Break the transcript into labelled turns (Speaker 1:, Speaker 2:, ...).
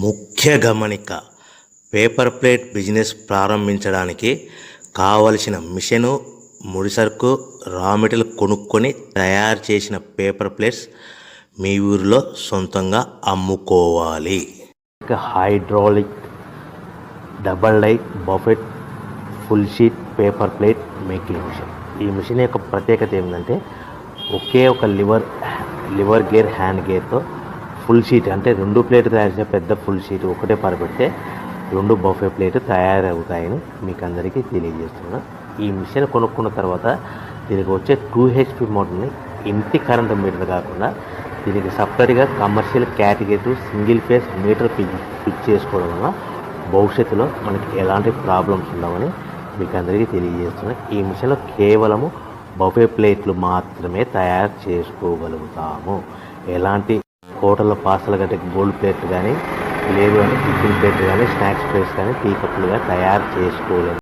Speaker 1: ముఖ్య గమనిక, paper plate business ప్రారంభించడానికి కావలసిన మిషను, ముడిసరుకు, రా మెటీరియల్ కొనుక్కొని తయారు చేసిన పేపర్ ప్లేట్స్ మీ ఊరిలో సొంతంగా అమ్ముకోవాలి. Hydraulic double die buffet full sheet paper plate making machine. ఈ మిషన్ యొక్క ప్రత్యేకత ఏంటంటే ఒకే ఒక లివర్ గేర్, హ్యాండ్ గేర్తో ఫుల్ షీట్ అంటే 2 ప్లేట్ తయారు చేసే పెద్ద ఫుల్ షీట్ ఒకటే పరబెడితే 2 బఫే ప్లేట్ తయారవుతాయని మీకు అందరికీ తెలియజేస్తున్నాను. ఈ మిషన్ కొనుక్కున్న తర్వాత దీనికి వచ్చే 2 HP మోటార్ని ఇంటి కరెంటు మీటర్ కాకుండా దీనికి సపరేట్గా commercial category single phase metre fix చేసుకోవడం వల్ల భవిష్యత్తులో మనకి ఎలాంటి ప్రాబ్లమ్స్ ఉండవని మీకు అందరికీ తెలియజేస్తున్నాను. ఈ మిషన్లో కేవలము బఫే ప్లేట్లు మాత్రమే తయారు చేసుకోగలుగుతాము. ఎలాంటి హోటల్లో పార్సల్ కంటే గోల్డ్ ప్లేట్ కానీ, లేదు అంటే టిఫిన్ ప్లేట్ కానీ, స్నాక్స్ ప్లేట్స్ కానీ, టీ కప్పులుగా తయారు చేసుకోలేము.